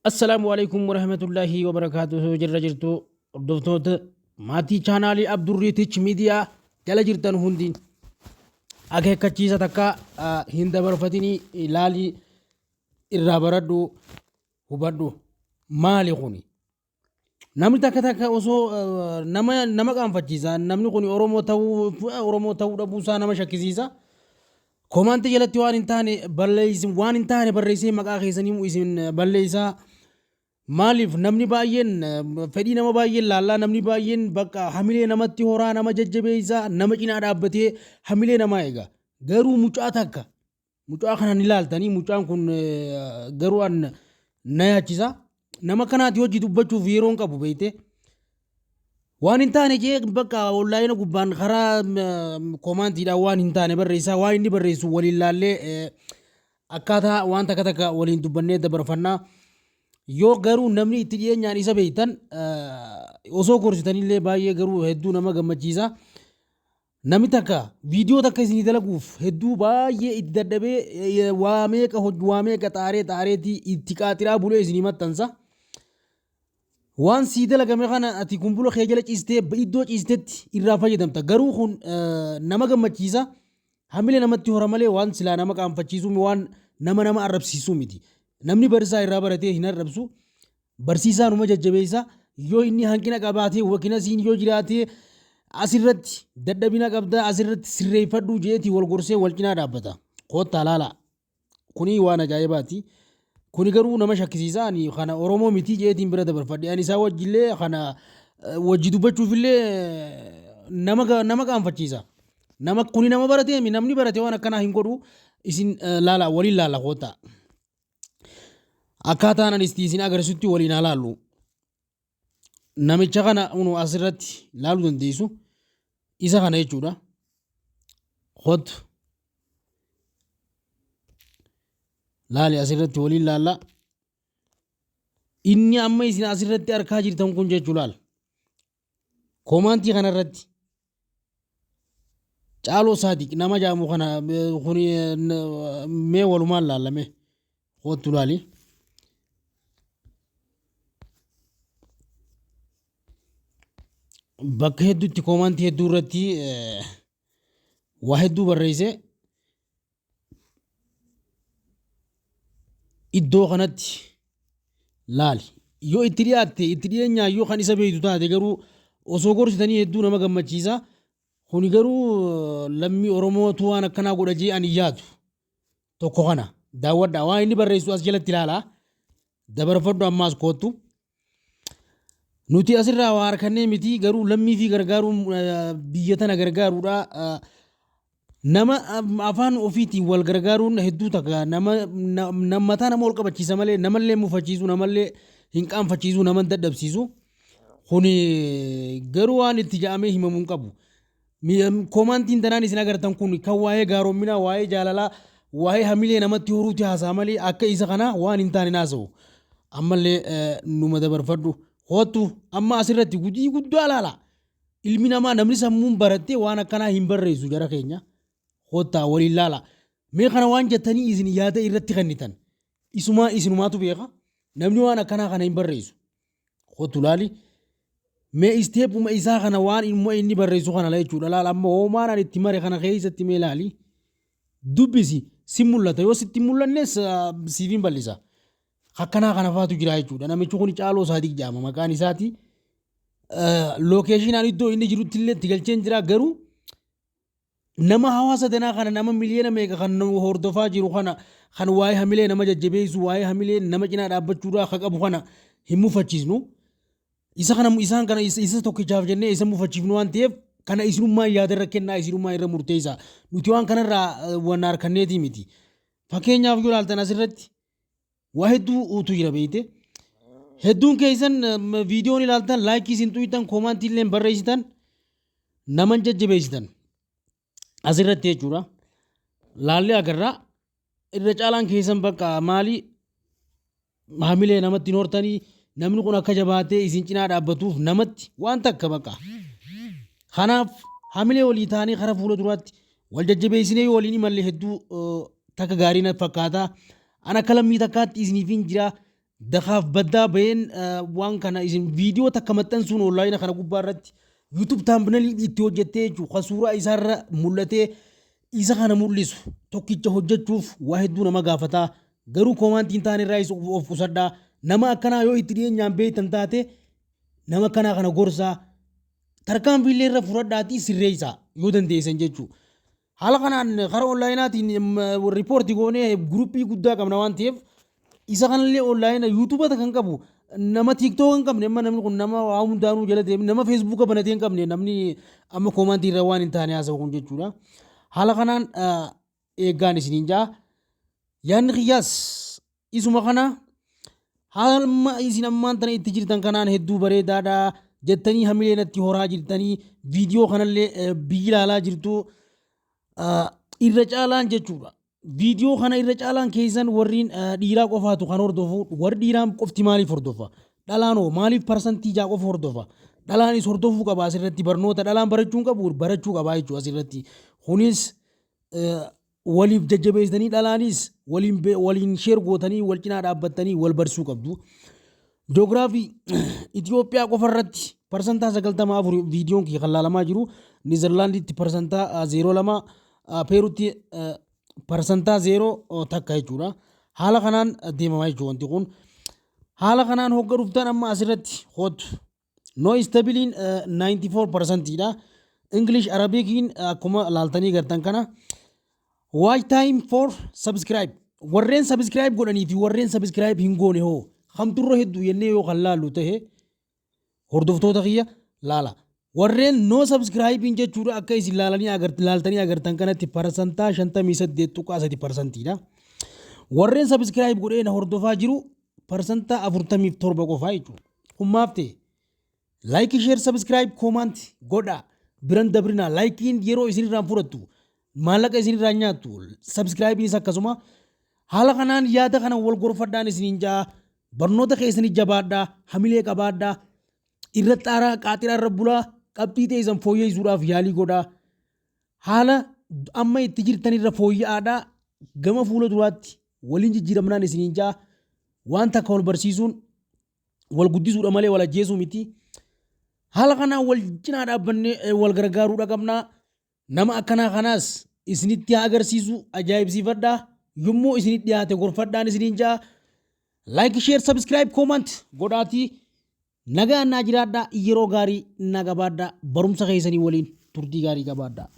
السلام عليكم ورحمة الله وبركاته. جرى جرتو دفتوت ماتي channel عبد الريتش ميديا جل جرتن هندين أكيد كتيسة تكا هند برفتني لالي الرابردو هبردو مالي خوني نمني تكا تكا وسو نما كان فتيسا نمني خوني أورومو تاو دبوسا نما شكيسا كومانتي جلتي وان انتاني بلليس وان انتاني بريسي مقا خيساني مؤسين بلليسا maaliif namni baay'een fedhii nama baay'een laallaa namni baay'een bakka hamilee namatti horaa nama jajjabeessaa nama cinaa dhaabbatee hamilee namaa eega garuu mucaa takka mucaa kana ni laaltanii mucaan kun garuu an na yaachisa nama kanaati hojii dubbachuuf yeroon qabu beeyte waan hin taane jee bakka onlaayina gubbaan karaa koomaantiidhaan waan hin taane barreessaa waan inni barreessu waliin laallee akkaataa waan takka takka waliin dubbannee dabarfannaa yoo garuu namni itti dhiyeenyaan isa beeytan osoo gorsitanillee baay'ee garuu hedduu nama gammachiisa namni takka viidiyoo takka isinii dalaguuf hedduu baay'ee itti dadhabee waa meeqa xaareetii itti qaaxiraa bulee isinii maxxansa waan sii dalagame kana ati kumbula kee jala ciistee iddoo ciistetti irraa fayyadamta garuu kun nama gammachiisa hamilee namatti hora malee waan silaa nama qaanfachiisu waan nama arrabsiisu miti namni barsiisaa irraa baratee hin arrabsu barsiisaan uma jajjabeessa yoo inni hanqina qabaatee wakkina siin yoo jiraatee asirratti dadhabina qabda asirratti sirreeffadhu jeetii wal gorsee wal cinaa dhaabbata koottaa laala kuni waan ajaa'ibaati kuni garuu nama shakkisiisa ani kana oromoo miti jeetiin bira dabarfadhe ani isaa wajjillee kana wajji dubbachuufillee nama qaanfachiisa nama kuni nama baratee namni baratee waan akkanaa hin godhu isin laala waliin laala koottaa akkaataan ani isin agarsiisutti waliin haa laallu namicha kana unu asirratti laaluu dandeessu isa kana jechuudha hootu laali asirratti waliin laalla inni amma isin asirratti argaa jirtan kun jechuu laal koomaantii kanarratti caaloo saadiq nama jaamu kana kuni mee walumaan laallame hootu laali bakka hedduutti koomaantii hedduu irratti waa hedduu barreesse iddoo kanatti laali yoo itti dhiyaatte itti dhiyeenyaa yoo kan isa beektu taate garuu osoo gorsitanii hedduu nama gammachiisa kuni garuu lammii oromootu waan akkanaa godha jee ani yaadu tokko kana daawwadhaa waan inni barreessu as jalatti ilaalaa dabarfadhu ammaas koottu nuti asirraa waa harkannee miti garuu lammii fi gargaaruun biyya tana gargaaruudha nama afaan ofiitiin wal gargaaruun hedduu takka mataa nama ol qabachiisa malee namallee mufachiisu namallee hin qaanfachiisu nama dadhabsiisu kuni garuu waan itti jedhamee himamuun qabu koomaantiin tanaan isin agartan kun kan waa'ee gaaromminaa waa'ee jaalalaa waa'ee hamilee namatti horuuti haasaa malee akka isa kana waan hin taane naasa'u ammallee numa dabarfadhu hootu amma asirratti gudii guddaa laala ilmi namaa namni sammuun barattee waan akkanaa hin barreessu jara keenya hoottaa waliin laala mee kana waan jettanii isin yaada irratti kennitan isinumaatu beeka namni waan akkanaa kana hin barreessu hootu laali mee isteepuma isaa kana waan inni barreessu kana jechuudha laala amma hoomaan ani itti mare kana keessatti mee laali dubbisi si mul'ata yoo sitti mul'annes siif hin bal'isa akkanaa kana faatu jira jechuudha namichi kun caaloo saadiq jedhama maqaan isaati lookeeshinaan iddoo inni jirutti illee itti galcheen jira garuu nama hawaasa danaa kana nama miliyoona meeqa kan hordofaa jiru kana kan waa'ee hamilee nama jajjabeessu waa'ee hamilee nama cinaa dhaabbachuudhaa akka qabu kana hin mufachiisnu isaan kana isa tokkichaaf jennee isa mufachiifnu waan ta'eef kana isinummaa yaadarra kennaa isinummaa irra murteessa nuti waan kanarraa waan harkanneetii miti fakkeenyaaf yoo ilaaltan asirratti waa hedduu utuu jira beeyte hedduun keessan viidiyoon ilaaltan laayikii isin tuytan koomaantii illee barreessitan naman jajjabeessitan asirratti jechuudha laallee agarraa irra caalaan keessan bakka maalii hamilee namatti hortanii namni kun akka jabaatee isin cinaa dhaabbatuuf namatti waan takka bakka kanaaf hamilee walii taanii kara fuula duraatti wal jajjabeessinee waliin imallee hedduu takka gaarii na fakkaataa ana kalammii takkaatti isiniif hin jira دخاف بدا بين وان كان إذن فيديو تكمتن سون أونلاين خنا قبارت يوتيوب تامبنالي إتوجتة وخسورة إسارة مولته إذا كان مولس توكيتش هجتشوف واحد دون ما قافتا غرو كومان تاني رايس أوف وسدا نما كنا يو إتريين نام بيت تنتاته نما كنا غورسا تركان بيلير فراداتي سيريسا يودن ديسن جيتشو حالا كنا خرا أونلايناتي ريبورت يقولني جروبي قدا كم نوان تيف إذا كان اللي أونلاين يوتيوب تكن كابو نما تيك توك كم نما نمن نما عام دانو جلده نما فيسبوك بنتين كم نمني أما كومان تي روان إنتاني أسا كون جيتشونا حالا كنا إيجاني سنينجا yan qiyas isuma kana halma isin amman tan itti jirtan kanaan hedduu bareedaadha jettanii hamilenatti horaa jirtanii viidiyoo kanallee biyyi ilaalaa jirtu irra caalaan jechuudha. Viidiyoo kana irra caalaan keessan warriin dhiiraa qofaatu kan hordofu warri dhiiraan qofti maaliif hordofa dhalaanoo maaliif parsantii jaa qofa hordofa dhalaanis hordofuu qaba asirratti barnoota dhalaan barachuu qabu barachuu qaba jechuudha asirratti kunis waliif jajjabeessanii dhalaanis waliin sheer gootanii wal cinaa dhaabbattanii wal barsuu qabdu. Joogiraafii Itoophiyaa qofarratti parsantaa 94 viidiyoon kiyya kan laalamaa jiru Niizerlaanditti parsantaa 02 Peerutti parsantaa 0 takka jechuudha. Haala kanaan deemamaa jechuudha wanti kun. Haala kanaan hogga dhuftan amma asirratti hootu. Noise stabiliin 94% dha. English Arabikiin akkuma laaltanii gartan kana. Watch time for subscribe. Warreen subscribe godhanii fi warreen subscribe hin goone hoo hamturra hedduu yennee yoo kan laallu ta'e hordoftoota kiyya laala. Warreen no subscribe hin jechuudha akka isin laaltanii agartan kanatti parsantaa 58.3% dha. Warreen subscribe godhee na hordofaa jiru parsantaa 47 qofaa jechuudha. Hummaaf ta'e like share subscribe comment godha biran dabrina likein yeroo isinirraan fudhattu. Maallaqa isinirraa nyaattu subscribe akkasuma haala kanaan yaada kana wal gorfadhaan isiniin jaa barnoota keessanii jabaadhaa hamilee qabaadhaa irra xaaraa qaaxiraa irra bulaa qabxii teessan fooyyessuudhaaf yaalii godhaa haala amma itti jirtan irra fooyya'aadhaa gama fuula duraatti waliin jijjiiramnaan isiniin jaa waan takka wal barsiisuun wal guddisuudha malee wal ajjeesuu miti haala kanaan wal cinaa dhaabbannee wal gargaaruudha qabnaa. Nama akkanaa kanaas isinitti agarsiisu ajaa'ibsiifadhaa yommuu isinitti dhiyaate gorfadhaan isiniin jaa like share subscribe comment godhaatii nagaa naa jiraadhaa yeroo gaarii na qabaadhaa barumsa keessanii waliin turtii gaarii qabaadhaa.